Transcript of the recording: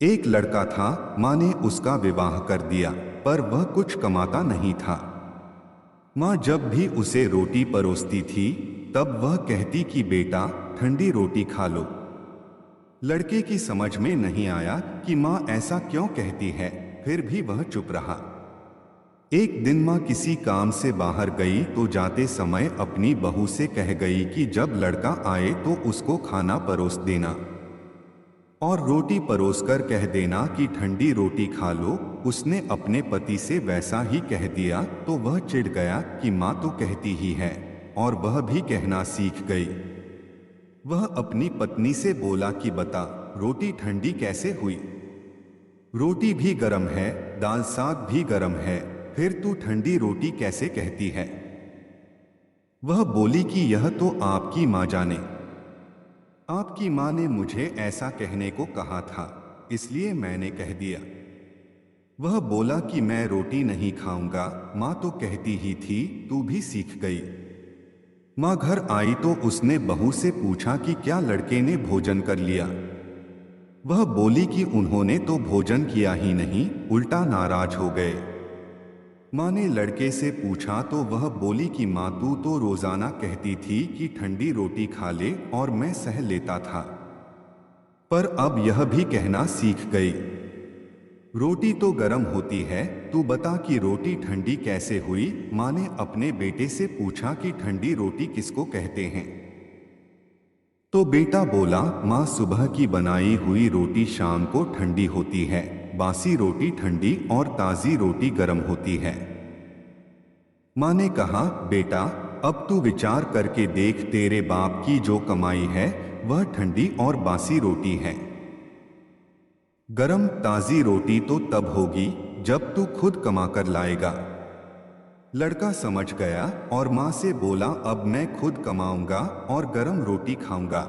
एक लड़का था, माँ ने उसका विवाह कर दिया, पर वह कुछ कमाता नहीं था। माँ जब भी उसे रोटी परोसती थी, तब वह कहती कि बेटा, ठंडी रोटी खा लो। लड़के की समझ में नहीं आया कि माँ ऐसा क्यों कहती है, फिर भी वह चुप रहा। एक दिन माँ किसी काम से बाहर गई तो जाते समय अपनी बहू से कह गई कि जब लड़का आए तो उसको खाना परोस देना और रोटी परोसकर कह देना कि ठंडी रोटी खा लो। उसने अपने पति से वैसा ही कह दिया तो वह चिढ़ गया कि माँ तो कहती ही है, और वह भी कहना सीख गई। वह अपनी पत्नी से बोला कि बता, रोटी ठंडी कैसे हुई? रोटी भी गर्म है, दाल साग भी गर्म है, फिर तू ठंडी रोटी कैसे कहती है? वह बोली कि यह तो आपकी माँ जाने। आपकी माँ ने मुझे ऐसा कहने को कहा था, इसलिए मैंने कह दिया। वह बोला कि मैं रोटी नहीं खाऊंगा, माँ तो कहती ही थी, तू भी सीख गई। माँ घर आई तो उसने बहू से पूछा कि क्या लड़के ने भोजन कर लिया? वह बोली कि उन्होंने तो भोजन किया ही नहीं, उल्टा नाराज हो गए। माँ ने लड़के से पूछा तो वह बोली कि माँ तू तो रोजाना कहती थी कि ठंडी रोटी खा ले और मैं सह लेता था, पर अब यह भी कहना सीख गई। रोटी तो गर्म होती है, तू बता कि रोटी ठंडी कैसे हुई? माँ ने अपने बेटे से पूछा कि ठंडी रोटी किसको कहते हैं? तो बेटा बोला, माँ सुबह की बनाई हुई रोटी शाम को ठंडी होती है, बासी रोटी ठंडी और ताज़ी रोटी गर्म होती है। माँ ने कहा, बेटा अब तू विचार करके देख, तेरे बाप की जो कमाई है वह ठंडी और बासी रोटी है। गरम ताज़ी रोटी तो तब होगी जब तू खुद कमा कर लाएगा। लड़का समझ गया और माँ से बोला, अब मैं खुद कमाऊंगा और गरम रोटी खाऊंगा।